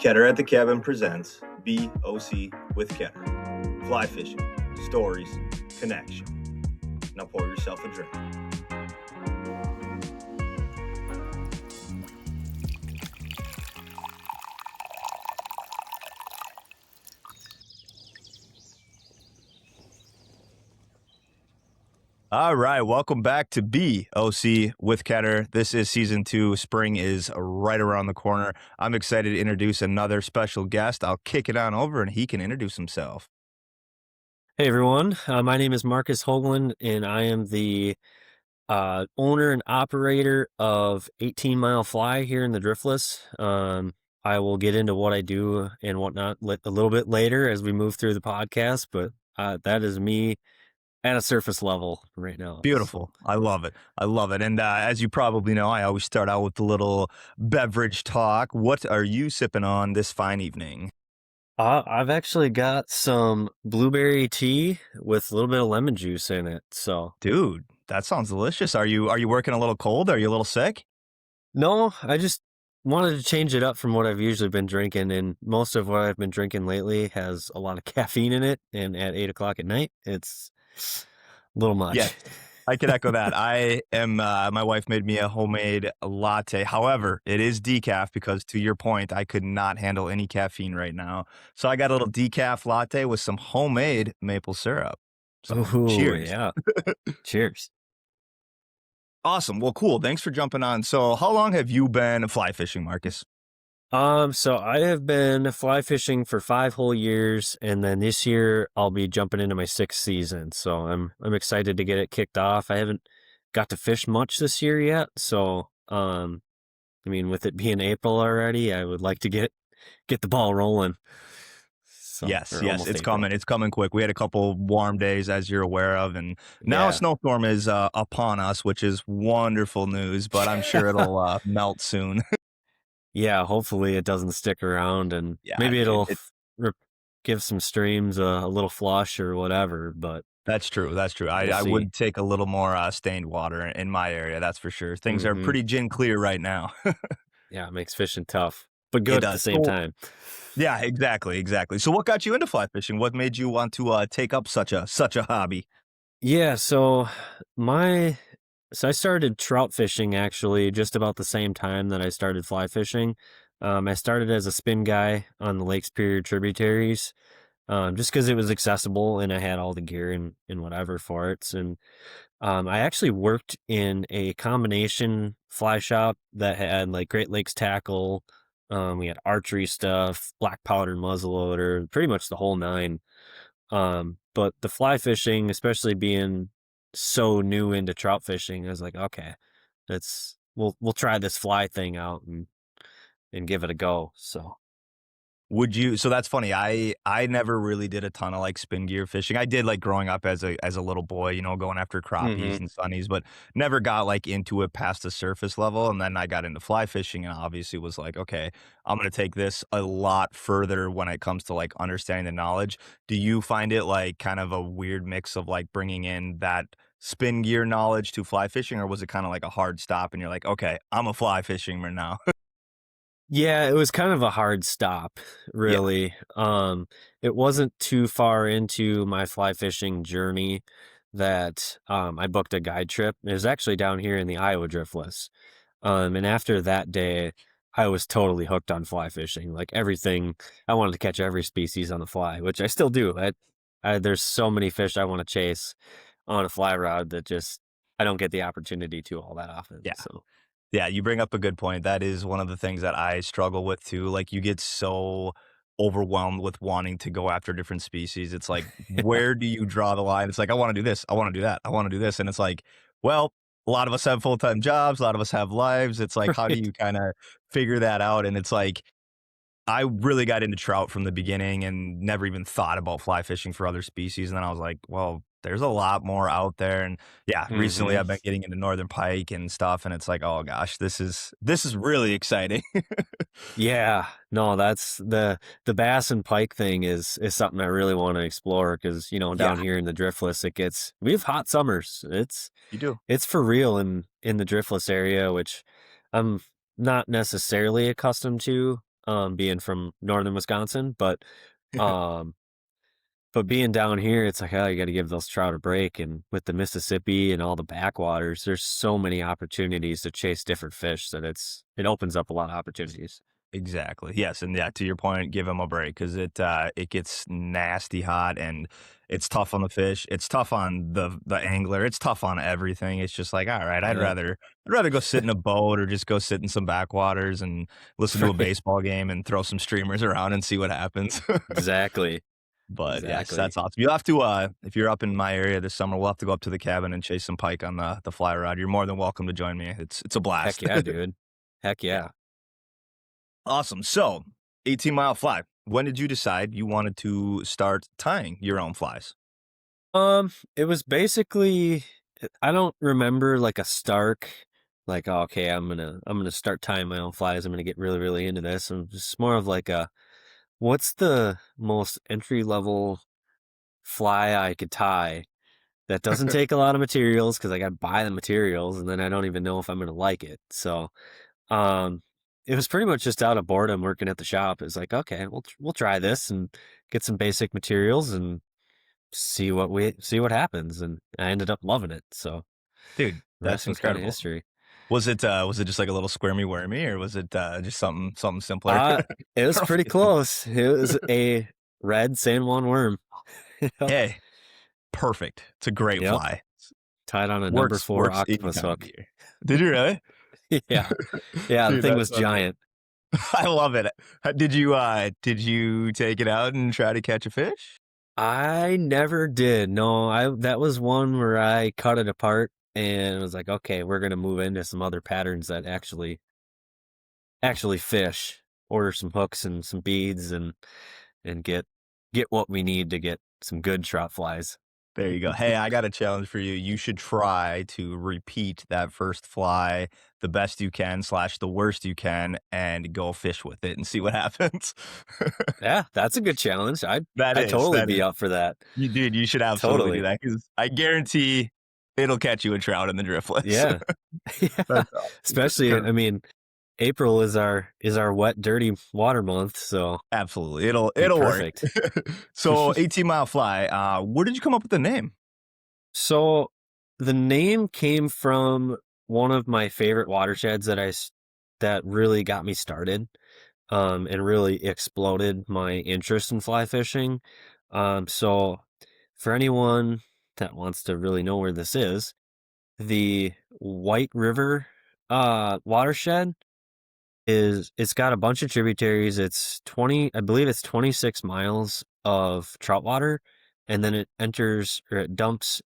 Ketter at the Cabin presents B.O.C. with Ketter. Fly fishing, stories, connection. Now pour yourself a drink. All right, welcome back to B.O.C. with Ketter. This is season 2. Spring is right around the corner. I'm excited to introduce another special guest. I'll kick it on over and he can introduce himself. Hey everyone, my name is Marques Hoglund, and I am the owner and operator of 18Mile here in the Driftless. I will get into what I do and whatnot a little bit later as we move through the podcast, but that is me at a surface level right now. Beautiful. So. I love it. I love it. And as you probably know, I always start out with a little beverage talk. What are you sipping on this fine evening? I've actually got some blueberry tea with a little bit of lemon juice in it. So, Dude, that sounds delicious. Are you working a little cold? Are you a little sick? no, I just wanted to change it up from what I've usually been drinking, and most of what I've been drinking lately has a lot of caffeine in it, and at 8 o'clock at night, it's a little much. Yeah, I can echo that. I am, my wife made me a homemade latte. However, it is decaf because to your point, I could not handle any caffeine right now. So I got a little decaf latte with some homemade maple syrup. So Ooh, cheers. yeah. Cheers. Awesome. Well, cool. Thanks for jumping on. So how long have you been fly fishing, Marques? So I have been fly fishing for 5 whole years, and then this year I'll be jumping into my 6th season. So I'm excited to get it kicked off. I haven't got to fish much this year yet, so I mean, with it being April already, I would like to get the ball rolling. So, Yes, or yes, almost it's April. coming. It's coming quick. We had a couple warm days, as you're aware of, and now a Yeah. snowstorm is upon us, which is wonderful news. But I'm sure it'll melt soon. Yeah, hopefully it doesn't stick around, and Yeah, maybe dude. it'll give some streams a little flush or whatever, but That's true. That's true. we'll I see. would take a little more stained water in my area. That's for sure. Things are Hmm. pretty gin clear right now. Yeah, it makes fishing tough, but It good at the does. same So, time. yeah, exactly, exactly. So, what got you into fly fishing? What made you want to take up such a hobby? Yeah, so I started trout fishing actually just about the same time that I started fly fishing. I started as a spin guy on the Lakes Period tributaries, just because it was accessible and I had all the gear and whatever for it. And I actually worked in a combination fly shop that had like Great Lakes tackle. We had archery stuff, black powder muzzleloader, pretty much the whole nine. But the fly fishing, especially being so new into trout fishing, I was like, okay, we'll try this fly thing out and give it a go. So. Would you so that's funny. I never really did a ton of like spin gear fishing. I did like growing up as a little boy, going after crappies Hmm. and sunnies, but never got like into it past the surface level. And then I got into fly fishing and obviously was like, okay, I'm gonna take this a lot further when it comes to like understanding the knowledge. Do you find it like kind of a weird mix of like bringing in that spin gear knowledge to fly fishing, or was it kind of like a hard stop and you're like, okay, I'm a fly fisherman now? Yeah, it was kind of a hard stop, Yeah. really. It wasn't too far into my fly fishing journey that I booked a guide trip. It was actually down here in the Iowa Driftless. And after that day, I was totally hooked on fly fishing. Like everything, I wanted to catch every species on the fly, which I still do. There's so many fish I want to chase on a fly rod that just I don't get the opportunity to all that often. Yeah. So. Yeah, you bring up a good point. That is one of the things that I struggle with too. Like you get so overwhelmed with wanting to go after different species. It's like, where do you draw the line? It's like, I want to do this. I want to do that. I want to do this. And it's like, well, a lot of us have full-time jobs. A lot of us have lives. It's like, how do Right. you kind of figure that out? And it's like, I really got into trout from the beginning and never even thought about fly fishing for other species. And then I was like, well, there's a lot more out there. And yeah, recently Hmm. I've been getting into northern pike and stuff. And it's like, oh gosh, this is really exciting. Yeah, no, that's the bass and pike thing is something I really want to explore because Yeah, down here in the Driftless we have hot summers. you do. It's for real in the Driftless area, which I'm not necessarily accustomed to. being from northern Wisconsin, um, but being down here, it's like, oh, you got to give those trout a break. And with the Mississippi and all the backwaters, there's so many opportunities to chase different fish that it opens up a lot of opportunities. Exactly. Yes, and yeah, to your point, give them a break because it gets nasty hot and it's tough on the fish. It's tough on the angler. It's tough on everything. It's just like, all right, Yeah. I'd rather go sit in a boat or just go sit in some backwaters and listen to a Right. baseball game and throw some streamers around and see what happens. Exactly. But yes, Exactly. that's awesome. You'll have to if you're up in my area this summer, we'll have to go up to the cabin and chase some pike on the fly rod. You're more than welcome to join me. It's a Heck blast. yeah, dude. Heck Yeah. yeah. Awesome. So, 18 Mile Fly. When did you decide you wanted to start tying your own flies? It was basically I don't remember like a stark like, "Oh, okay, I'm gonna start tying my own flies. I'm gonna get really, really into this." And just more of like a what's the most entry level fly I could tie that doesn't take a lot of materials because I got to buy the materials and then I don't even know if I'm gonna like it. So, um, it was pretty much just out of boredom working at the shop. It's like, okay, we'll try this and get some basic materials and see what happens, and I ended up loving it, so Dude, the that's rest was kinda incredible. history. Was it just like a little squirmy wormy or was it just something simpler? Uh, it was pretty Roughly simple. close. It was a red San Juan worm. Yep, Hey, perfect. It's a great yep, fly. tied on a number Works 4 works any octopus time of hook. the year. Did you really? Yeah, yeah, the Dude, thing was that's giant. I love it. Did you take it out and try to catch a fish? I never did, no, I that was one where I cut it apart and was like, "Okay, we're gonna move into some other patterns that actually fish." Order some hooks and some beads and get what we need to get some good trout flies. There you go. Hey, I got a challenge for you. You should try to repeat that first fly the best you can slash the worst you can and go fish with it and see what happens. Yeah, that's a good challenge. I'd totally That be is. up for that. You dude, you should absolutely do Totally. that because I guarantee it'll catch you a trout in the driftless. Yeah. Yeah. That's awesome. Especially, I mean, April is our wet, dirty water month, so Absolutely. be It'll work. perfect. So 18 Mile Fly, where did you come up with the name? So the name came from one of my favorite watersheds that really got me started, and really exploded my interest in fly fishing. So for anyone that wants to really know where this is, the White River watershed it's got a bunch of tributaries. It's 20, I believe it's 26 miles of trout water, and then it enters or it dumps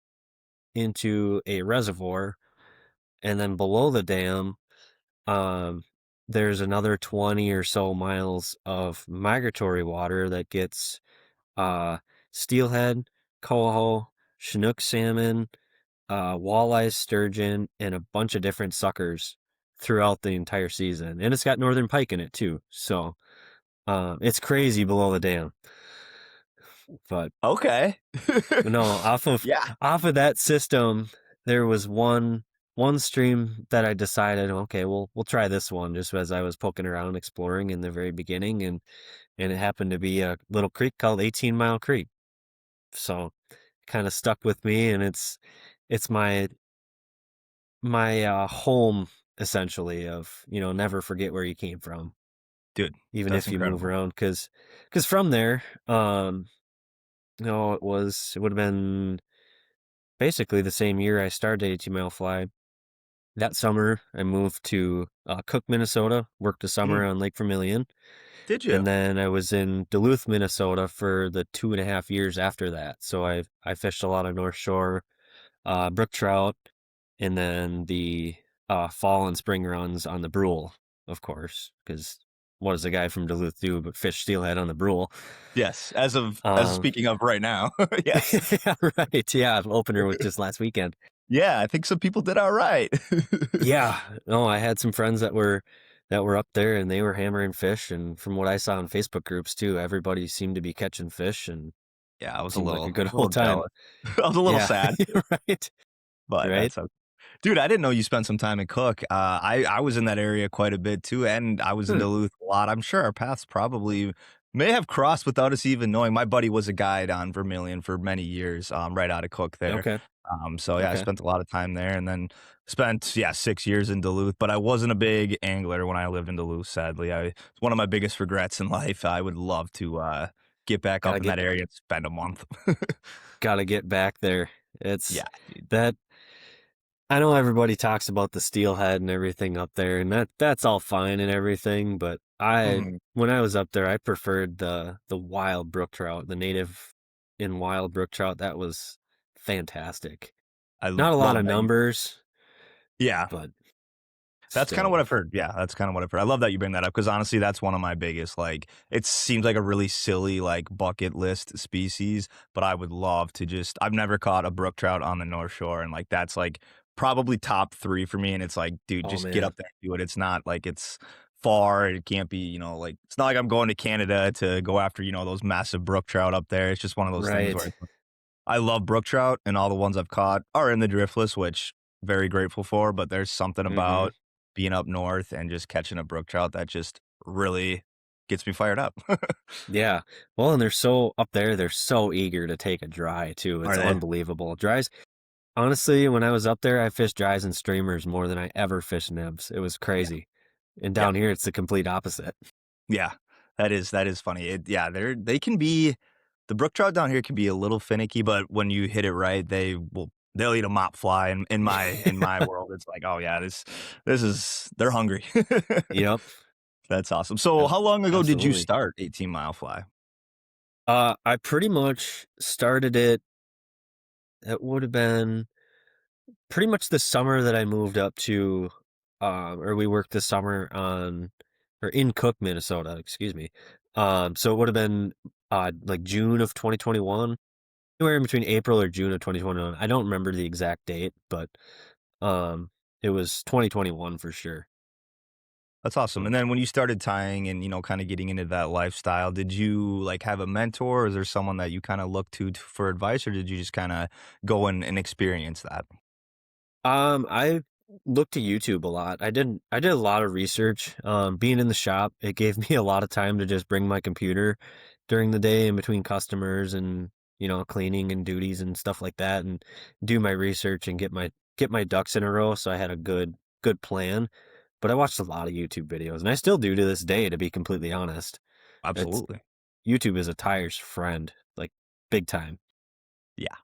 into a reservoir, and then below the dam, um, there's another 20 or so miles of migratory water that gets steelhead, coho, chinook salmon, walleye, sturgeon, and a bunch of different suckers throughout the entire season. And it's got northern pike in it too. So it's crazy below the dam. But Okay. no, Yeah. off of that system, there was one stream that I decided, okay, we'll try this one just as I was poking around exploring in the very beginning, and it happened to be a little creek called 18 Mile Creek. So kind of stuck with me, and it's my home essentially of never forget where you came from Dude, even that's if you move incredible. around because from there it would have been basically the same year I started 18 Mile Fly. That summer I moved to Cook, Minnesota, worked a summer Mm, on Lake Vermilion, did you? and then I was in Duluth, Minnesota for the 2.5 years after that. So I fished a lot of North Shore brook trout, and then the fall and spring runs on the Brule, of course, because what does a guy from Duluth do but fish steelhead on the Brule? Yes, as Um, speaking of right now. Yes. yeah, right. Yeah, opener was just last weekend. Yeah, I think some people did alright. Yeah, no, I had some friends that were up there and they were hammering fish, and from what I saw in Facebook groups too, everybody seemed to be catching fish and Yeah, seemed like a I good was a little old time. jealous. I was a little Yeah, sad, right, but right. that's okay. Dude, I didn't know you spent some time in Cook. I was in that area quite a bit too, and I was in Hmm, Duluth a lot. I'm sure our paths probably may have crossed without us even knowing. My buddy was a guide on Vermilion for many years, right out of Cook there. okay, So yeah, I okay. spent a lot of time there, and then spent 6 years in Duluth. But I wasn't a big angler when I lived in Duluth. Sadly, it's one of my biggest regrets in life. I would love to get back Gotta up in get that area and spend a month. gotta get back there. It's Yeah, dude. that I know everybody talks about the steelhead and everything up there, and that's all fine and everything, but Mhm. when I was up there, I preferred the wild brook trout, the native in wild brook trout. That was fantastic. I Not a lot love of that. numbers, Yeah. but That's kinda still. what I've heard. Yeah, that's kinda what I've heard. I love that you bring that up because honestly, that's one of my biggest, like it seems like a really silly, like, bucket list species, but I would love to just I've never caught a brook trout on the North Shore, and, like, that's, like, probably top 3 for me, and it's like, dude, Oh just get man, up there and do it. It's not like it's far, it can't be, like it's not like I'm going to Canada to go after, those massive brook trout up there. It's just one of those things where right. I love brook trout, and all the ones I've caught are in the driftless, which very grateful for, but there's something Hmm. about being up north and just catching a brook trout that just really gets me fired up. Yeah. Well, and they're so up there. They're so eager to take a dry too. It's Are they? unbelievable. Dries. Honestly, when I was up there, I fished dries and streamers more than I ever fished nibs. It was Yeah. crazy. And Yeah. down here, it's the complete opposite. Yeah. That is funny. They can be the brook trout down here can be a little finicky, but when you hit it right, they'll eat a mop fly in my world. It's like, "Oh yeah, this is they're hungry." Yep. That's awesome. So, ab- how long ago did you Absolutely. start 18 Mile Fly? I pretty much started it. It would have been pretty much the summer that I moved up to, or we worked this summer on, or in Cook, Minnesota, excuse me. So it would have been like June of 2021, anywhere in between April or June of 2021. I don't remember the exact date, but um, it was 2021 for sure. That's awesome. So, And then when you started tying and, kinda getting into that lifestyle, did you, like, have a mentor? Or is there someone that you kinda look to for advice, or did you just kinda go and experience that? I looked to YouTube a lot. I did a lot of research. Being in the shop, it gave me a lot of time to just bring my computer during the day in between customers and, cleaning and duties and stuff like that and do my research and get my ducks in a row so I had a good plan. But I watched a lot of YouTube videos and I still do to this day, to be completely honest. It's Absolutely. YouTube is a tires friend, like big time. Yeah.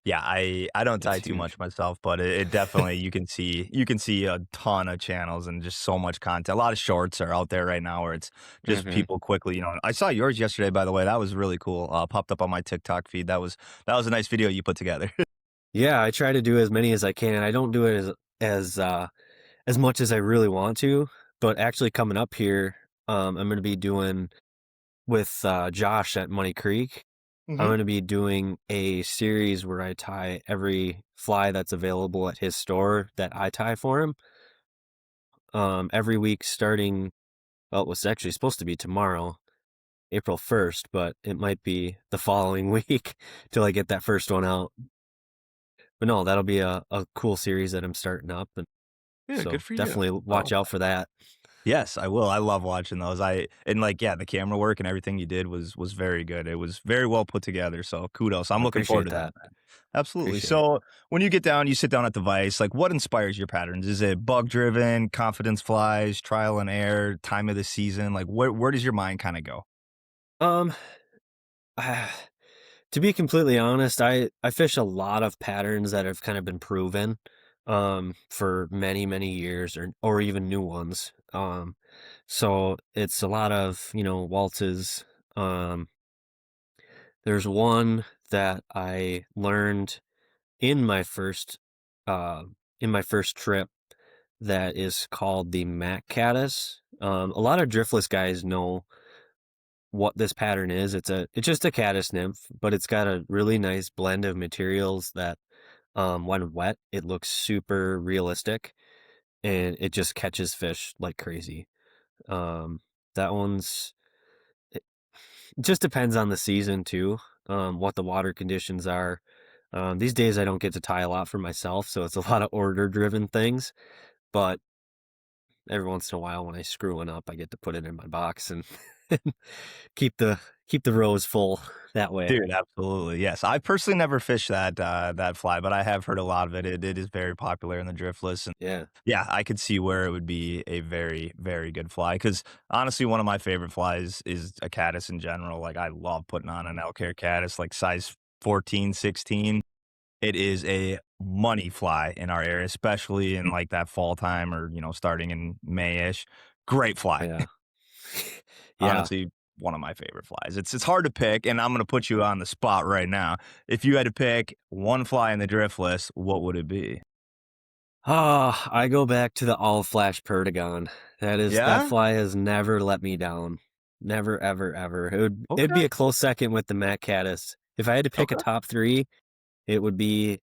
Yeah, I don't It's tie too huge. much myself, but it definitely you can see a ton of channels and just so much content. A lot of shorts are out there right now where it's just Hmm. people quickly, I saw yours yesterday, by the way. That was really cool. Popped up on my TikTok feed. That was a nice video you put together. Yeah, I try to do as many as I can. I don't do it as much as I really want to, but actually coming up here, I'm going to be doing with Josh at Money Creek. I'm Mhm. going to be doing a series where I tie every fly that's available at his store that I tie for him. Every week starting, well, it was actually supposed to be tomorrow, April 1st, but it might be the following week till I get that first one out. But no, that'll be a cool series that I'm starting up, and Yeah, good so for you. definitely I watch love out that. for that. Yes, I will. I love watching those. Like, yeah, the camera work and everything you did was very good. It was very well put together. So kudos. I'm I looking forward appreciate to that, that. man. Absolutely. Appreciate it. So when you get down, you sit down at the vise. Like, what inspires your patterns? Is it bug driven, confidence flies, trial and error, time of the season? Like, where does your mind kind of go? Um, to be completely honest, I fish a lot of patterns that have kind of been proven, for many years, or even new ones. So it's a lot of waltzes. Um, there's one that I learned in my first, uh, in my first trip that is called the Mac Caddis. A lot of driftless guys know what this pattern is. It's just a caddis nymph, but it's got a really nice blend of materials that when wet, it looks super realistic and it just catches fish like crazy. Um that one's it just depends on the season too, what the water conditions are. These days I don't get to tie a lot for myself, so it's a lot of order driven things. But every once in a while, when I screw one up, I get to put it in my box and keep the keep the rows full that way. Dude, absolutely, yes. I personally never fished that fly, but I have heard a lot of it. It is very popular in the Driftless, and Yeah. yeah, I could see where it would be a very, very good fly. Because honestly, one of my favorite flies is a caddis in general. Like, I love putting on an elk hair caddis, like size 14, 16. It is a money fly in our area, especially in, like, that fall time or, starting in May-ish. Great fly. Yeah. Yeah. Honestly, one of my favorite flies. It's hard to pick, and I'm gonna put you on the spot right now. If you had to pick one fly in the Driftless, what would it be? Ah, I go back to the all flash Perdigon. That Yeah? fly has never let me down. Never, ever, ever. It'd be Okay, a close second with the Matt Caddis. If I had to pick a okay. top three, it would be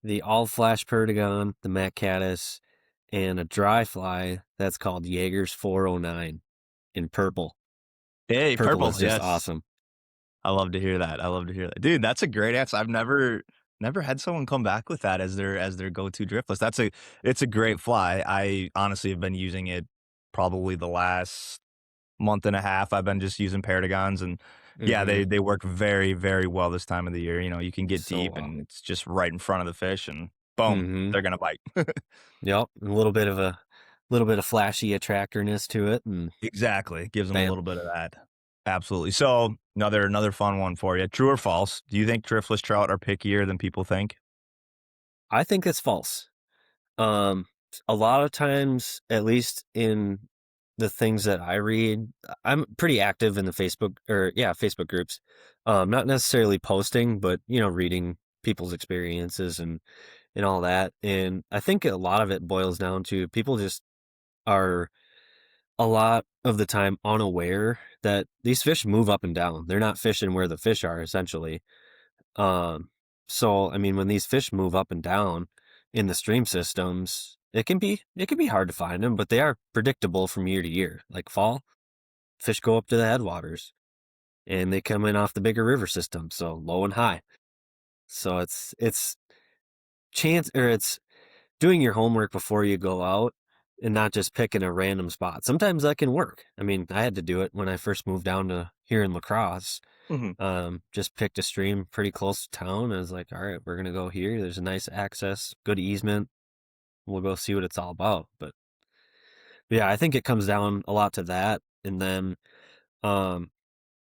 the all flash Perdigon, the Matt Caddis, and a dry fly that's called Jaeger's 409 in purple. Hey, Purple is purple, just yes. awesome. I love to hear that, I love to hear that. Dude, that's a great answer. I've never had someone come back with that as their go-to driftless. It's a great fly. I honestly have been using it probably the last month and a half. I've been just using Paragons, and yeah, Hmm. they work very, very well this time of the year. You can get So deep well. and it's just right in front of the fish and boom, Hmm. they're gonna bite. Yep. A little bit of flashy attractorness to it, and Exactly. Gives them a bam. little bit of that. Absolutely. So another fun one for you. True or false? Do you think driftless trout are pickier than people think? I think it's false. Um, a lot of times, at least in the things that I read, I'm pretty active in the Facebook groups. Not necessarily posting, but reading people's experiences and all that. And I think a lot of it boils down to people just are a lot of the time unaware that these fish move up and down. They're not fishing where the fish are, essentially. Um, so I mean, when these fish move up and down in the stream systems, it can be hard to find them, but they are predictable from year to year. Like fall, fish go up to the headwaters, and they come in off the bigger river system, so low and high. So it's chance or it's doing your homework before you go out and not just picking a random spot. Sometimes that can work. I mean, I had to do it when I first moved down to here in La Crosse. Mhm. Just picked a stream pretty close to town. I was like, all right, we're gonna go here. There's a nice access, good easement. We'll go see what it's all about. But yeah, I think it comes down a lot to that, and then um,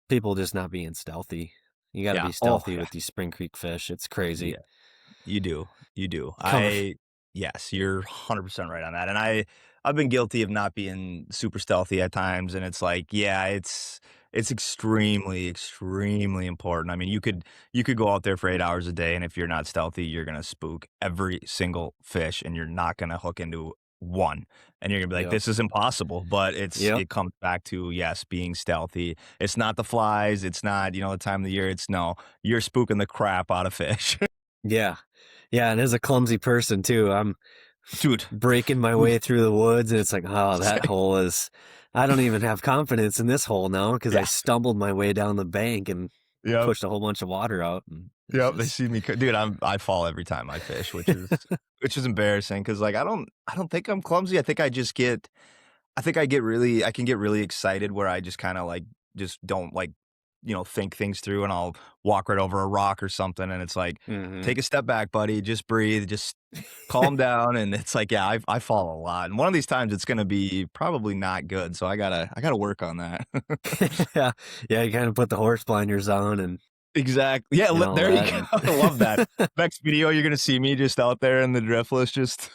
people just not being stealthy. You got to Yeah. be Oh, stealthy yeah. with these Spring Creek fish. It's crazy. Yeah. You do, you do. Cover. Yes, you're 100% right on that, and I've been guilty of not being super stealthy at times, and it's like, yeah, it's extremely, extremely important. I mean, you could go out there for 8 hours a day, and if you're not stealthy, you're gonna spook every single fish, and you're not gonna hook into one, and you're gonna be like, Yep. "This is impossible," but Yep. it comes back to, yes, being stealthy. It's not the flies, it's not, the time of the year, it's no, you're spooking the crap out of fish. Yeah. Yeah. And as a clumsy person too, I'm Dude. breaking my way through the woods, and it's like, oh, that Same. hole is. I don't even have confidence in this hole now because I Yeah. stumbled my way down the bank and Yep. pushed a whole bunch of water out, and it's Yep, they just. see me dude, I fall every time I fish, which is embarrassing because like, I don't think I'm clumsy, I can get really excited where I just kinda, like, just don't, like, think things through, and I'll walk right over a rock or something, and it's like, Hmm. "Take a step back, buddy, just breathe, just calm down," and it's like, yeah, I fall a lot, and one of these times, it's gonna be probably not good, so I gotta work on that. Yeah. Yeah. You kind of put the horse blinders on Exactly. Yeah, and all there you that. go. And I love that. Next video, you're gonna see me just out there in the driftless, just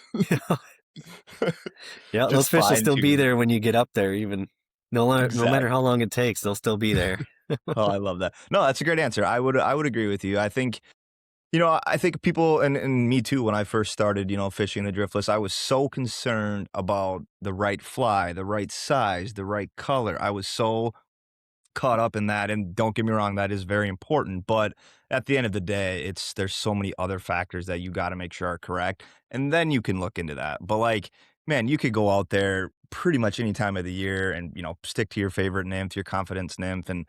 yeah, those just fish will fine still be tuning. there when you get up there, even no matter how Exactly. long it takes, they'll still be there. Oh, I love that. No, that's a great answer. I would agree with you. I think, I think people and me too, when I first started, fishing the driftless, I was so concerned about the right fly, the right size, the right color. I was so caught up in that, and don't get me wrong, that is very important, but at the end of the day, there's so many other factors that you gotta make sure are correct, and then you can look into that, but, like, man, you could go out there pretty much any time of the year and, stick to your favorite nymph, your confidence nymph, and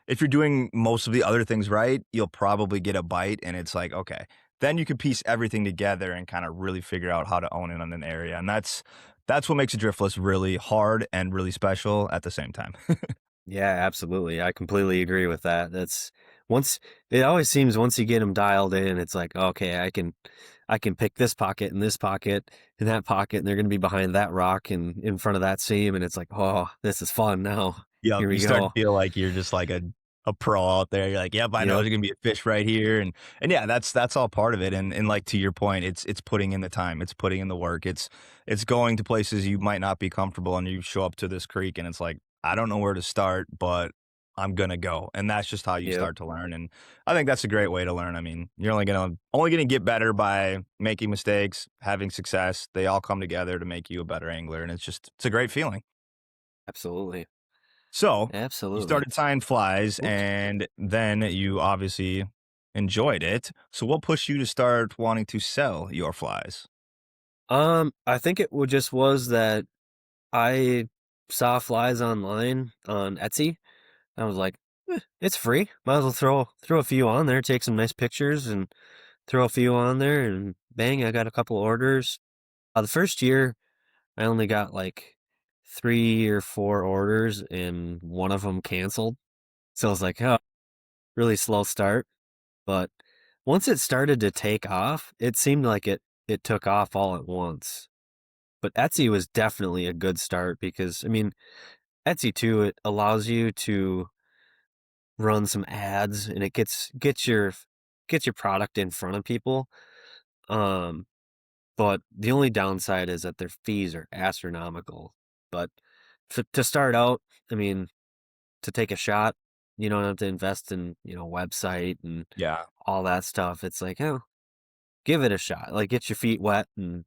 if you're doing most of the other things right, you'll probably get a bite, and it's like, "Okay, then you can piece everything together and kind of really figure out how to own it on an area. And that's what makes a driftless really hard and really special at the same time. Yeah, absolutely. I completely agree with that. That's once it always seems once you get them dialed in, it's like, okay, I can pick this pocket and that pocket, and they're going to be behind that rock and in front of that seam, and it's like, oh, this is fun now. Yep, Here you we start to go. feel like you're just like a pro out there. You're like, "Yep, I know Yep, there's gonna be a fish right here," and yeah, that's all part of it, and like, to your point, it's putting in the time, it's putting in the work, it's going to places you might not be comfortable, and you show up to this creek, and it's like, "I don't know where to start, but I'm gonna go," and that's just how you yep, start to learn, and I think that's a great way to learn. I mean, you're only gonna get better by making mistakes, having success. They all come together to make you a better angler, and it's a great feeling. absolutely, So, you absolutely. started tying flies Oops. and then you obviously enjoyed it. So what pushed you to start wanting to sell your flies? I think it would just was that I saw flies online on Etsy. I was like, it's free. Might as well throw a few on there, take some nice pictures, and throw a few on there, and bang, I got a couple orders. The first year, I only got like 3 or 4 orders, and one of them canceled. So I was like, oh, really slow start. But once it started to take off, it seemed like it took off all at once. But Etsy was definitely a good start because I mean, Etsy too, it allows you to run some ads and it gets your product in front of people. Um, but the only downside is that their fees are astronomical. But to start out, I mean, to take a shot, you don't have to invest in, website and Yeah. all that stuff. It's like, oh, give it a shot. Like get your feet wet and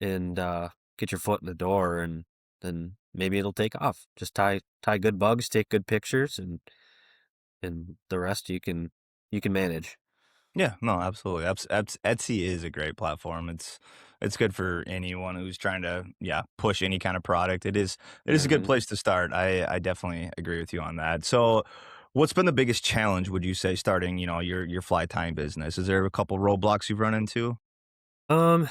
get your foot in the door and then maybe it'll take off. Just tie good bugs, take good pictures and the rest you can manage. Yeah, no, absolutely. Etsy is a great platform. It's good for anyone who's trying to, yeah, push any kind of product. It is a good Mhm. place to start. I definitely agree with you on that. So, what's been the biggest challenge, would you say, starting, your fly tying business? Is there a couple roadblocks you've run into? Um,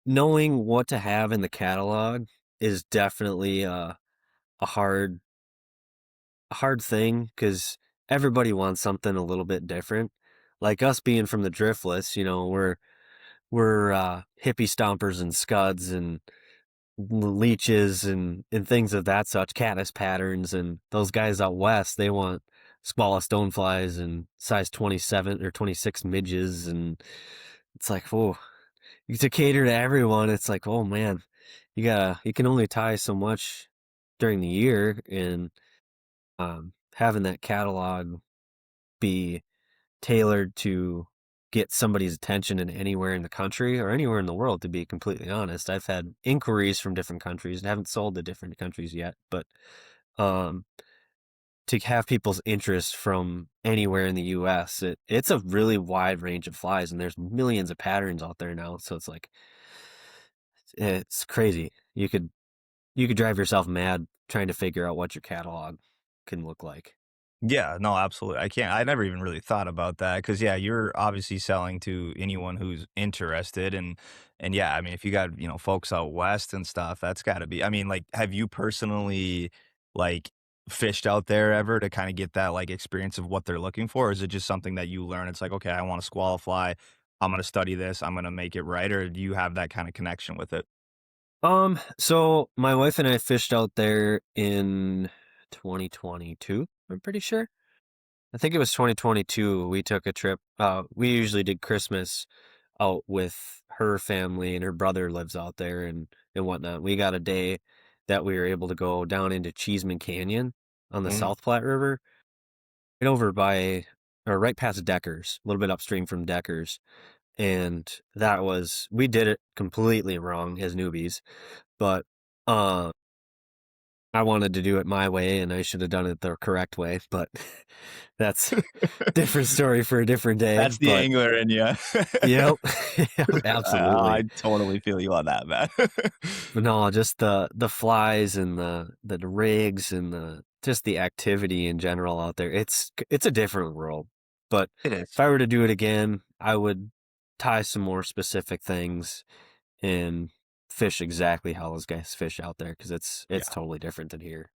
Knowing what to have in the catalog is definitely a hard thing because everybody wants something a little bit different. Like us being from the Driftless, we're hippie stompers and scuds and leeches and things of that such, caddis patterns, and those guys out west, they want squala stoneflies and size 27 or 26 midges, and it's like, oh, to cater to everyone, it's like, oh man, you can only tie so much during the year, and having that catalog be tailored to get somebody's attention in anywhere in the country or anywhere in the world, to be completely honest. I've had inquiries from different countries and haven't sold to different countries yet, but um, to have people's interest from anywhere in the US, it's a really wide range of flies and there's millions of patterns out there now. So it's like, it's crazy. You could drive yourself mad trying to figure out what your catalog can look like. Yeah, no, absolutely. I never even really thought about that because yeah, you're obviously selling to anyone who's interested and yeah, I mean, if you got, folks out west and stuff, that's gotta be I mean, like, have you personally, like, fished out there ever to kinda get that, like, experience of what they're looking for? Or is it just something that you learn? It's like, "Okay, I want a squall fly. I'm gonna study this. I'm gonna make it right," or do you have that kinda connection with it? So my wife and I fished out there in 2022, I'm pretty sure. I think it was 2022. We took a trip. We usually did Christmas out with her family, and her brother lives out there and whatnot. We got a day that we were able to go down into Cheeseman Canyon on the Mhm. South Platte River, right over by or right past Deckers, a little bit upstream from Deckers. And we did it completely wrong as newbies, but uh, I wanted to do it my way and I should have done it the correct way, but that's different story for a different day. That's the But angler in you. yep, yep, I absolutely. totally feel you on that, man. But no, just the flies and the rigs and the just the activity in general out there. It's a different world. But It if is. I were to do it again, I would tie some more specific things and fish exactly how those guys fish out there because it's Yeah. totally different than here.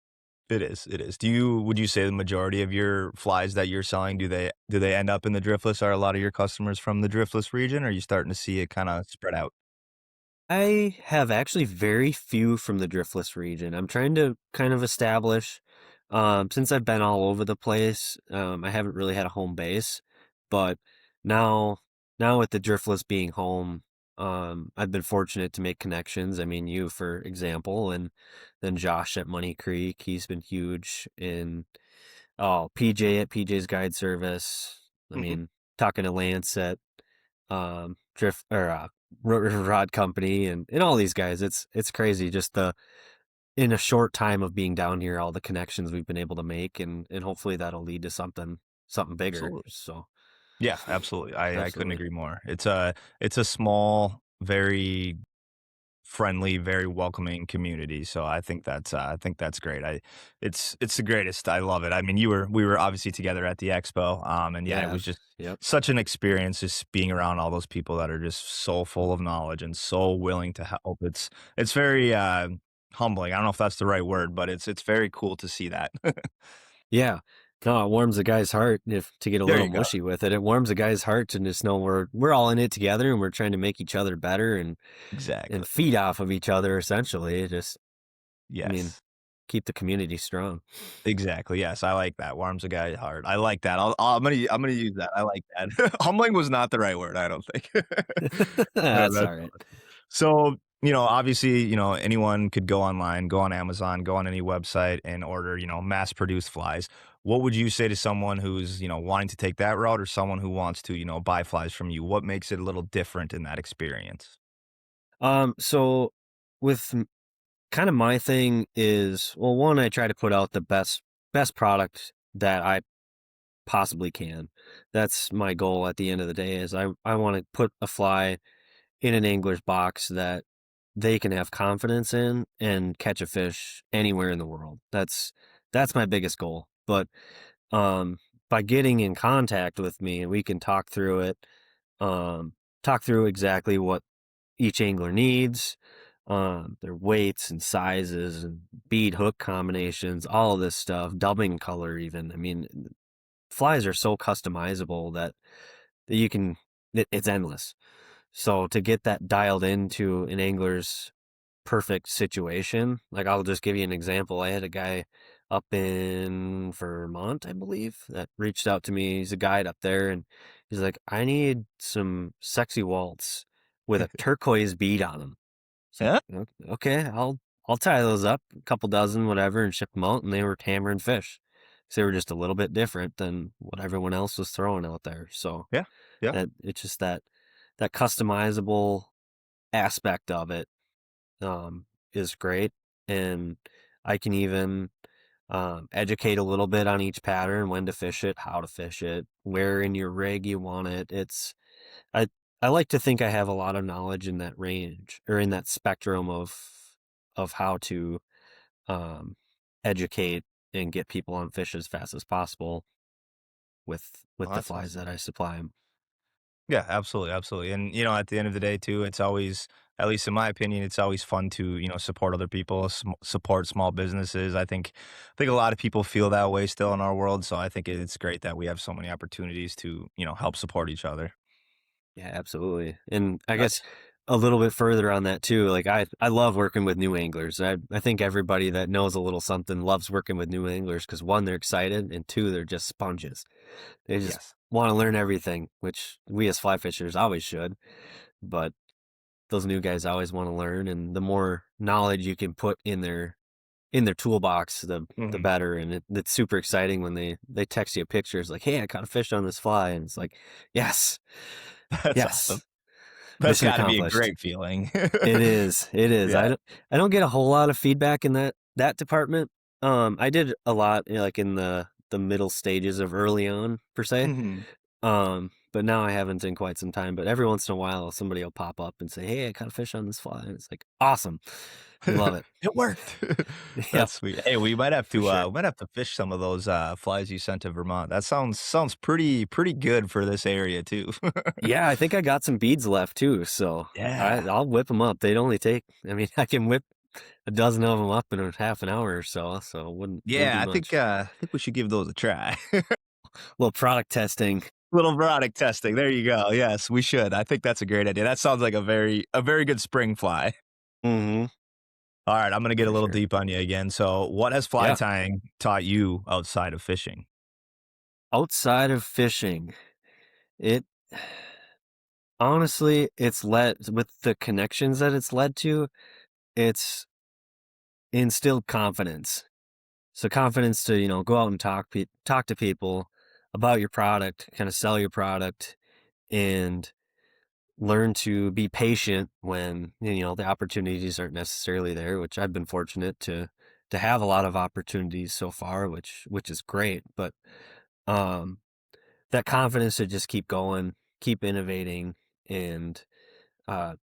It is, it is. Would you say the majority of your flies that you're selling, do they end up in the driftless? Are a lot of your customers from the driftless region, or are you starting to see it kinda spread out? I have actually very few from the Driftless region. I'm trying to kind of establish, since I've been all over the place, I haven't really had a home base, but now, now with the Driftless being home, I've been fortunate to make connections. I mean, you, for example, and then Josh at Money Creek, he's been huge. And oh, PJ at PJ's Guide Service. I Mhm. mean, talking to Lance at drift or rod company and all these guys. It's crazy just the in a short time of being down here, all the connections we've been able to make, and hopefully that'll lead to something bigger. Absolutely. So Yeah, absolutely. I couldn't absolutely. agree more. It's a small, very friendly, very welcoming community. So I think that's great. It's the greatest. I love it. I mean, we were obviously together at the expo, and yeah, it Yeah. was just Yep. such an experience just being around all those people that are just so full of knowledge and so willing to help. It's very humbling. I don't know if that's the right word, but it's very cool to see that. Yeah. No, it warms a guy's heart if to get a There little you go. mushy with it. It warms a guy's heart to just know we're all in it together and we're trying to make each other better and Exactly. feed off of each other essentially. Just I mean, Yes. keep the community strong. Exactly, yes, I like that, warms a guy's heart. I like that, I'm gonna use that, I like that. Humbling was not the right word, I don't think. That's That's all right. funny. So, obviously, anyone could go online, go on Amazon, go on any website and order, mass-produced flies. What would you say to someone who's, wanting to take that route or someone who wants to, buy flies from you? What makes it a little different in that experience? So with kind of my thing is, well, one, I try to put out the best product that I possibly can. That's my goal at the end of the day is I want to put a fly in an angler's box that they can have confidence in and catch a fish anywhere in the world. That's my biggest goal. But um by getting in contact with me and we can um talk through exactly what each angler needs, their weights and sizes and bead hook combinations, all of this stuff, dubbing color even. I mean, flies are so customizable that you can it's endless. So to get that dialed into an angler's perfect situation, like I'll just give you an example. I had a guy up in Vermont, I believe, that reached out to me. He's a guide up there and he's like, I need some sexy waltz with a turquoise bead on them. It's like, Yeah? Okay, I'll tie those up, a couple dozen, whatever, and ship them out." And they were hammering fish. So they were just a little bit different than what everyone else was throwing out there. So Yeah. Yeah. that it's just that customizable aspect of it is great, and I can even educate a little bit on each pattern, when to fish it, how to fish it, where in your rig you want it. I I like to think I have a lot of knowledge in that range or in that spectrum of how to um, educate and get people on fish as fast as possible with Oh, the that's flies awesome. that I supply them. Yeah, absolutely, absolutely. And at the end of the day, too, it's always, at least in my opinion, it's always fun to support other people, support small businesses. I think a lot of people feel that way still in our world. So I think it's great that we have so many opportunities to help support each other. Yeah, absolutely. And I guess That's a little bit further on that too, like I love working with new anglers. I think everybody that knows a little something loves working with new anglers because one, they're excited, and two, they're just sponges. They just yes, want to learn everything, which we as fly fishers always should. But those new guys always want to learn, and the more knowledge you can put in their toolbox, the hmm better. And it's super exciting when they text you pictures like, "Hey, I caught a fish on this fly," and it's like, "Yes, that's awesome. yes, That's mission got to be a accomplished." great feeling. It is. It is. Yeah. I don't get a whole lot of feedback in that department. I did a lot, like in the middle stages of early on per se. hmm but now I haven't in quite some time. But every once in a while, somebody will pop up and say, "Hey, I caught a fish on this fly," and it's like, awesome. We love it. It worked. Yep, That's sweet. Hey, for sure. we might have to fish some of those, flies you sent to Vermont. That sounds pretty good for this area too. Yeah, I think I got some beads left too, so Yeah. I'll whip them up. They'd only take, I mean, I can whip a dozen of them up in a half an hour or so, so it wouldn't Yeah, be much. I think we should give those a try. Well, product testing. Little product testing, there you go. Yes, we should. I think that's a great idea. That sounds like a very good spring fly. Mhm, Alright, I'm gonna get a for little sure. deep on you again. So, what has fly Yeah. tying taught you outside of fishing? Outside of fishing, it honestly, it's led with the connections that it's led to, it's instilled confidence. So confidence to, go out and talk to people about your product, kind of sell your product, and learn to be patient when, the opportunities aren't necessarily there, which I've been fortunate to have a lot of opportunities so far, which is great. But um that confidence to just keep going, keep innovating, and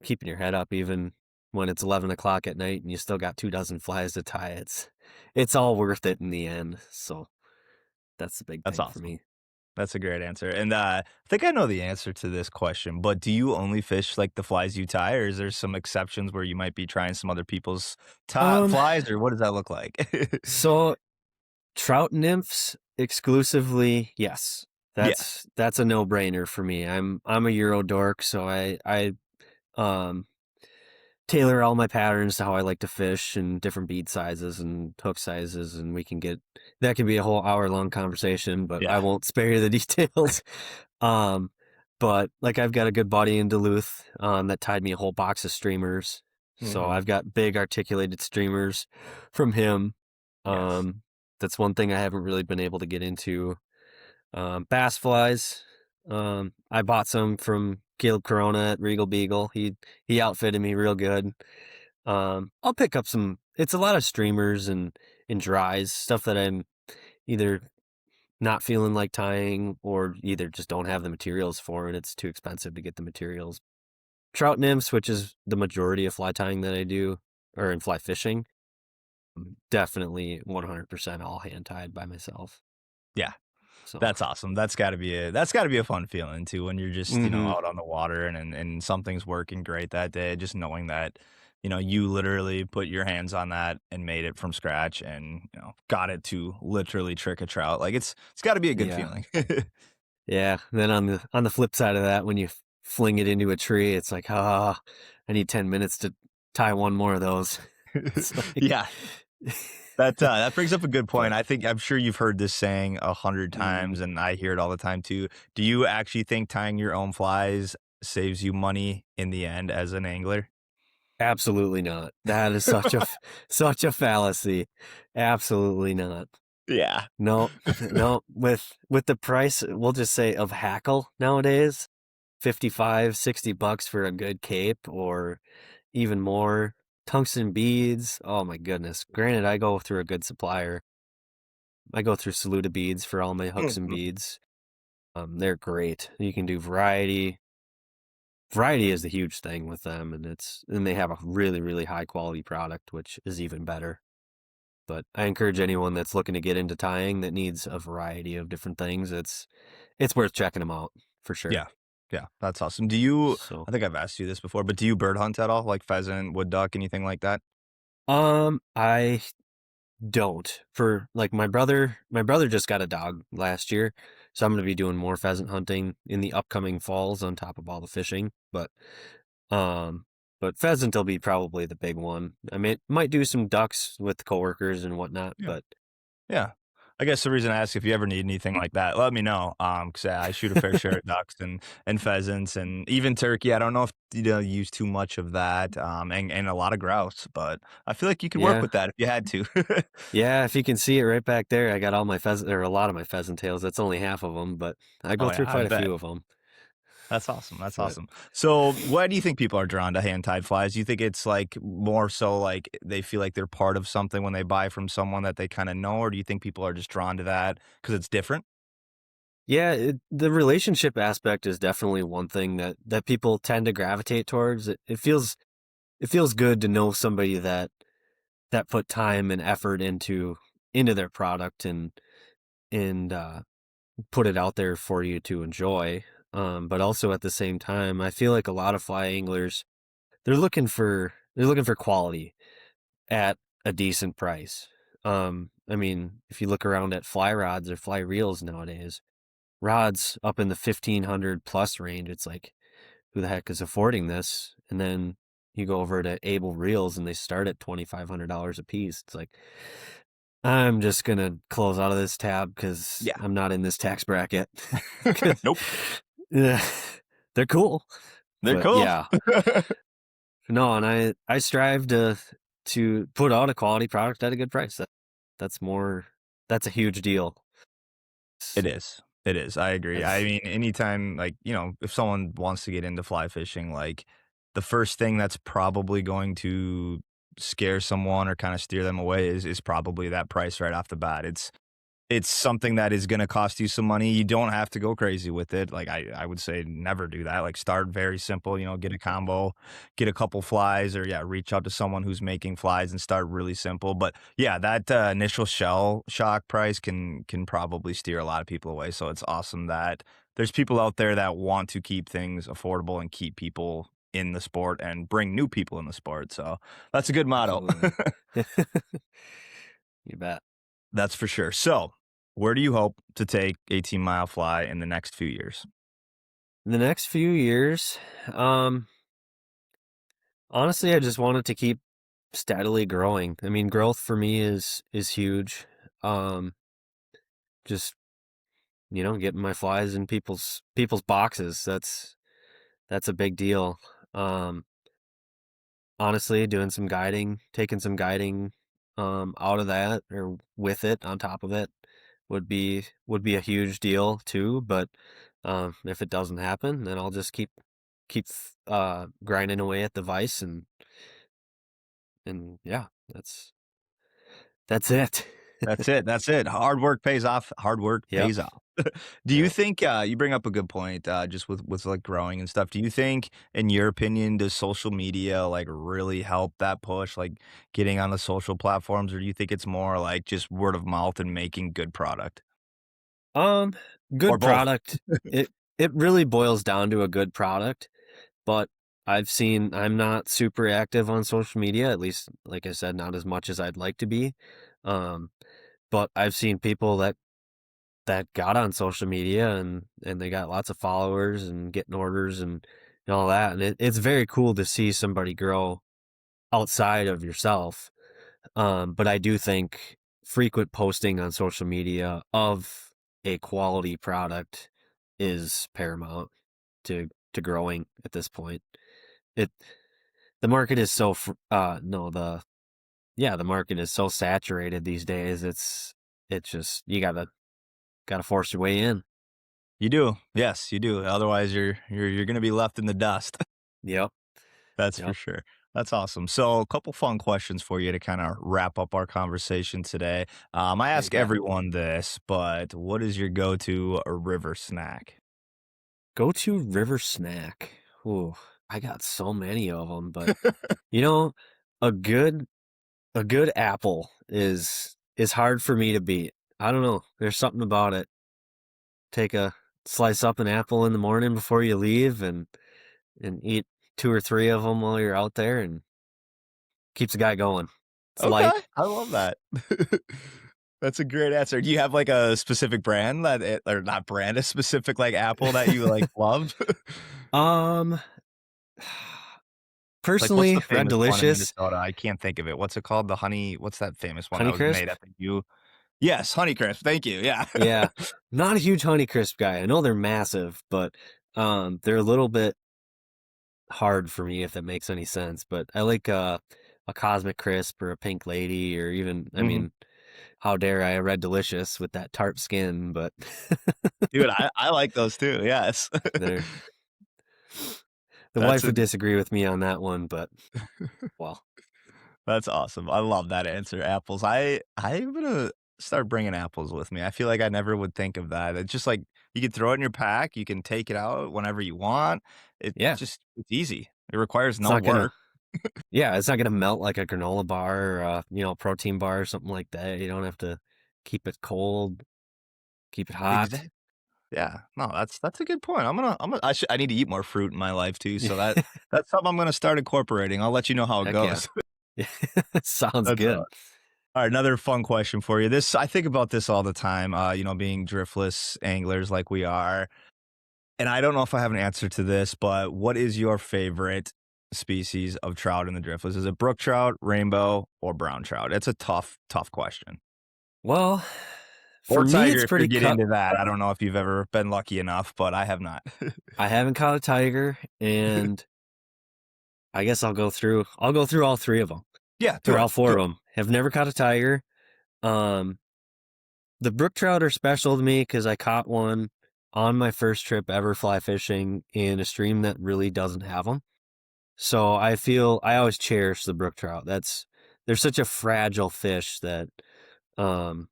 keeping your head up even when it's 11 o'clock at night and you still got 2 dozen flies to tie. It's all worth it in the end. So that's the big That's thing for awesome. me. That's a great answer, and, I think I know the answer to this question, but do you only fish, like, the flies you tie, or is there some exceptions where you might be trying some other people's ti Um, flies, or what does that look like? so trout nymphs exclusively, yes. Yeah, That's a no-brainer for me. I'm a Euro dork, so I um tailor all my patterns to how I like to fish and different bead sizes and hook sizes, and we can get that can be a whole hour-long conversation, but I yeah. won't spare you the details. Um, but, like, I've got a good buddy in Duluth, that tied me a whole box of streamers, so Mhm. I've got big articulated streamers from him. Yes. Um, that's one thing I haven't really been able to get into. Bass flies, I bought some from Caleb Corona at Regal Beagle. He outfitted me real good. I'll pick up some. It's a lot of streamers and dries, stuff that I'm either not feeling like tying or either just don't have the materials for, and it's too expensive to get the materials. Trout nymphs, which is the majority of fly tying that I do, or in fly fishing, definitely 100% all hand tied by myself. Yeah. So, That's awesome. That's gotta be a fun feeling too when you're just, hmm out on the water and something's working great that day, just knowing that, you literally put your hands on that and made it from scratch and, got it to literally trick a trout. Like, it's gotta be a good yeah. feeling. Yeah, then on the flip side of that, when you fling it into a tree, it's like, "Ah, I need 10 minutes to tie one more of those." It's like Yeah. That brings up a good point. but I'm sure you've heard this saying 100 mhm, times, and I hear it all the time too. Do you actually think tying your own flies saves you money in the end as an angler? absolutely not. That is such a fallacy. Absolutely not. Yeah. No, no, with the price, we'll just say, of hackle nowadays, 55, $60 for a good cape or even more. Tungsten beads, oh my goodness. Granted, I go through a good supplier. I go through Saluda beads for all my hooks and Mhm. beads. They're great. You can do variety. Variety is the huge thing with them, and they have a really, really high quality product, which is even better. But I encourage anyone that's looking to get into tying that needs a variety of different things. It's worth checking them out for Yeah. sure. Yeah, that's awesome. So, I think I've asked you this before, but do you bird hunt at all? Like pheasant, wood duck, anything like that? I don't. For like my brother just got a dog last year, so I'm going to be doing more pheasant hunting in the upcoming falls on top of all the fishing. Um, but pheasant will be probably the big one. I mean, might do some ducks with coworkers and whatnot, Yeah. but Yeah. I guess the reason I ask if you ever need anything like that, let me know. 'Cause I shoot a fair share of ducks and pheasants and even turkey. I don't know if use too much of that, and a lot of grouse, but I feel like you could work yeah. with that if you had to. Yeah, if you can see it right back there, I got all my pheasant or a lot of my pheasant tails. That's only half of them, but I Oh go yeah, through I quite a bet. few of them. That's awesome. That's But awesome. So, why do you think people are drawn to hand tied flies? Do you think it's like more so like they feel like they're part of something when they buy from someone that they kind of know, or do you think people are just drawn to that because it's different? Yeah, the relationship aspect is definitely one thing that people tend to gravitate towards. It feels good to know somebody that put time and effort into their product and put it out there for you to enjoy. But also at the same time, I feel like a lot of fly anglers they're looking for quality at a decent price. I mean, if you look around at fly rods or fly reels nowadays, rods up in the 1500 plus range, it's like, who the heck is affording this? And then you go over to Able Reels and they start at $2,500 a piece. It's like, I'm just gonna close out of this tab because Yeah. I'm not in this tax bracket. 'Cause, Nope. yeah, they're cool, They're but cool. yeah, no, and I strive to put out a quality product at a good price. That's more that's a huge deal. It is. It is. I agree. I As mean, anytime, like, if someone wants to get into fly fishing, like, the first thing that's probably going to scare someone or kind of steer them away is probably that price right off the bat. It's something that is gonna cost you some money. You don't have to go crazy with it. Like, I would say never do that. Like, start very simple, get a combo, get a couple flies, or, yeah, reach out to someone who's making flies and start really simple. But, yeah, that, initial shell shock price can probably steer a lot of people away, so it's awesome that there's people out there that want to keep things affordable and keep people in the sport and bring new people in the sport, so that's a good motto. absolutely. You bet. That's for sure. So, where do you hope to take 18 Mile Fly in the next few years? In the next few years, um, honestly, I just want it to keep steadily growing. I mean, growth for me is huge. Um, just getting my flies in people's boxes. That's a big deal. Um, honestly, doing some guiding, taking some guiding out of that or with it on top of it would be a huge deal too. But if it doesn't happen, then I'll just keep grinding away at the vice and yeah, that's it. That's it. That's it. Hard work pays off. Hard work Yep. pays off. Do you Yep. think you bring up a good point just with like growing and stuff. Do you think in your opinion does social media like really help that push like getting on the social platforms, or do you think it's more like just word of mouth and making good product, Um, or good both? product. It really boils down to a good product, but I'm not super active on social media, at least like I said, not as much as I'd like to be. Um, but I've seen people that got on social media and they got lots of followers and getting orders and all that. And it's very cool to see somebody grow outside of yourself. But I do think frequent posting on social media of a quality product is paramount to growing at this point. It the market is so no the market is so saturated these days. It's just you gotta force your way in. You do. Yes, you do. Otherwise you're going to be left in the dust. Yep. That's for Yep. sure. That's awesome. So, a couple fun questions for you to kind of wrap up our conversation today. I Yeah, you ask bet. everyone this, but what is your go-to river snack? Go to river snack. Ooh, I got so many of them, but you know, a good a good apple is hard for me to beat. I don't know. There's something about it. Take a slice up an apple in the morning before you leave and eat two or three of them while you're out there and keeps a guy going. It's Okay, light. I love that. That's a great answer. Do you have like a specific brand or not brand, a specific like apple that you like love? Um Like, what's the personally, Red famous one in Delicious, Minnesota? I can't think of it. What's it called? The honey, what's that famous one that was Honeycrisp. made at the U? Yes, Honeycrisp. Thank you. Yeah. Yeah. Not a huge Honeycrisp guy. I know they're massive, but they're a little bit hard for me if that makes any sense. But I like a Cosmic Crisp or a Pink Lady or even I Mhm. mean, how dare I a Red Delicious with that tart skin, but Dude, I like those too, yes. they're the That's wife a would disagree with me on that one, but well, that's awesome. I love that answer, apples. I'm gonna start bringing apples with me. I feel like I never would think of that. It's just like you can throw it in your pack, you can take it out whenever you want. Yeah, It's easy. It requires it's no not gonna work. yeah, it's not gonna melt like a granola bar or a, protein bar or something like that. You don't have to keep it cold, keep it hot. Exactly. Yeah. No, that's a good point. I need to eat more fruit in my life too, so that's something I'm gonna start incorporating. I'll let you know how it Heck yeah. goes. Sounds That's good. all right, another fun question for you. This I think about this all the time, being driftless anglers like we are. And I don't know if I have an answer to this, but what is your favorite species of trout in the driftless? Is it brook trout, rainbow, or brown trout? It's a tough question. Well, for Or me, tiger it's if you're pretty getting cut. into that. I don't know if you've ever been lucky enough, but I have not. I haven't caught a tiger, and I guess I'll go through all three of them, Yeah, or do it. all four Do of it. them. Have never caught a tiger. Um, the brook trout are special to me because I caught one on my first trip ever fly fishing in a stream that really doesn't have them. So I feel I always cherish the brook trout. They're such a fragile fish um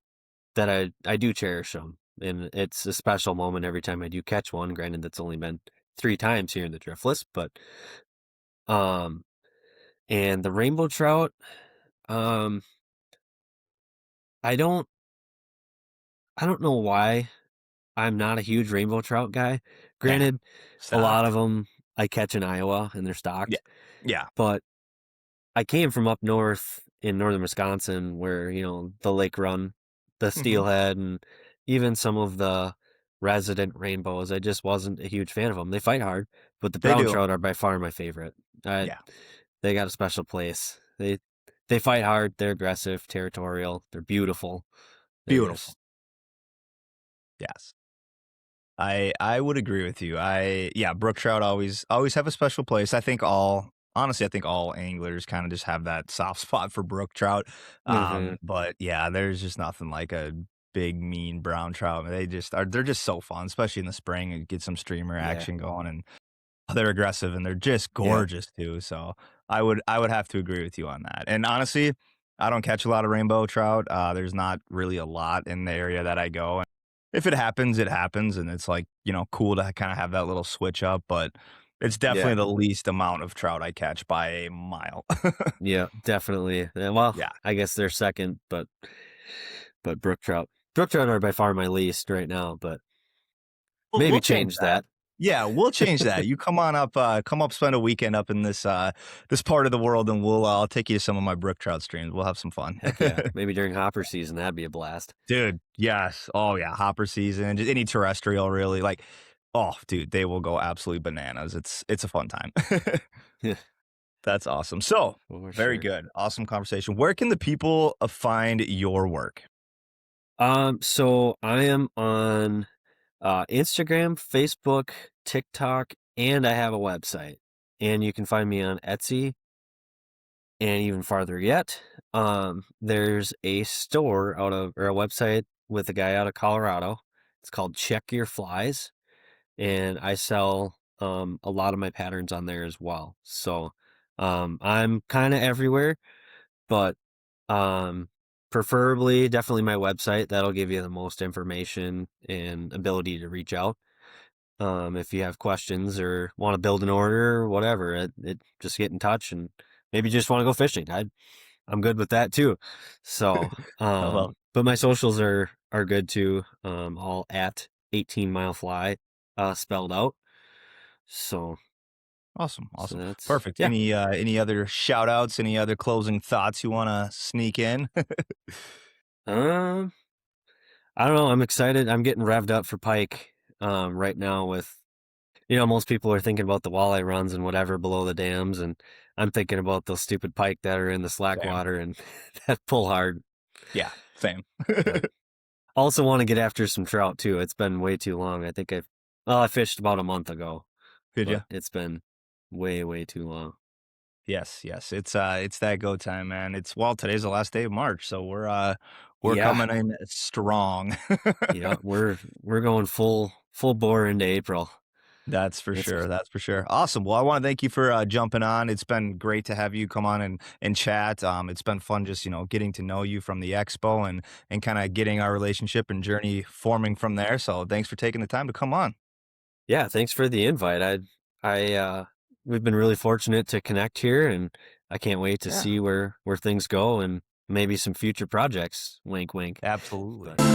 that I do cherish them, and it's a special moment every time I do catch one. Granted, that's only been 3 times here in the Driftless, but um, and the rainbow trout, um, I don't I don't know why I'm not a huge rainbow trout guy. Yeah. Granted, a lot Stop. of them I catch in Iowa and they're Yeah. stocked, Yeah. but I came from up north in northern Wisconsin where, the lake run, the Mhm. steelhead, and even some of the resident rainbows. I just wasn't a huge fan of them. They fight hard, but the They brown do. trout are by far my favorite. I, Yeah. they got a special place. They fight hard. They're aggressive, territorial. They're beautiful. They're Beautiful. just Yes. I would agree with you. Yeah, brook trout always have a special place. I think all anglers kind of just have that soft spot for brook trout. Mhm. But yeah, there's just nothing like a big mean brown trout. They're just so fun, especially in the spring and get some streamer Yeah. action going and they're aggressive and they're just Yep. gorgeous too. So I would have to agree with you on that. And honestly, I don't catch a lot of rainbow trout. There's not really a lot in the area that I go. And if it happens, it happens, and it's like cool to kind of have that little switch up. But it's Yeah. definitely the least amount of trout I catch by a mile. Yeah. Definitely. Well, Yeah, I guess they're second, but brook trout. Brook trout are by far my least right now, but we'll maybe change change that. that. Yeah, we'll change that. You come on up, spend a weekend up in this part of the world, and I'll take you to some of my brook trout streams. We'll have some fun. Heck yeah. Maybe during hopper season, that'd be a blast. Dude, yes. Oh, yeah, hopper season, just any terrestrial really, like oh, dude, they will go absolutely bananas. It's a fun time. Yeah, That's awesome. So, for very sure. good. Awesome conversation. Where can the people, find your work? So I am on Instagram, Facebook, TikTok, and I have a website. And you can find me on Etsy. And even farther yet, there's a store or a website with a guy out of Colorado. It's called Check Your Flies, and I sell a lot of my patterns on there as well. So I'm kind of everywhere, but um, preferably definitely my website. That'll give you the most information and ability to reach out. If you have questions or want to build an order or whatever, it just get in touch and maybe just want to go fishing. I'm good with that too. So, I love but my socials are good too. All at 18Milefly, spelled out. So, Awesome, so awesome. that's Perfect. yeah. Any other shout outs, any other closing thoughts you wanna sneak in? Um, I don't know. I'm excited. I'm getting revved up for pike. Right now with most people are thinking about the walleye runs and whatever below the dams, and I'm thinking about those stupid pike that are in the slack Same. water and that pull hard. Yeah, same. But also want to get after some trout too. It's been way too long. I fished about a month ago, Did but you? it's been way too long. Yes, yes. It's that go time, man. Today's the last day of March, so we're Yeah, coming in strong. yeah, we're going full bore into April. That's for It's sure. That's for sure. Awesome. Well, I want to thank you for jumping on. It's been great to have you come on and chat. It's been fun just getting to know you from the expo and kind of getting our relationship and journey forming from there. So thanks for taking the time to come on. Yeah, thanks for the invite. We've been really fortunate to connect here, and I can't wait to Yeah, see where things go and maybe some future projects. Wink, wink. absolutely. But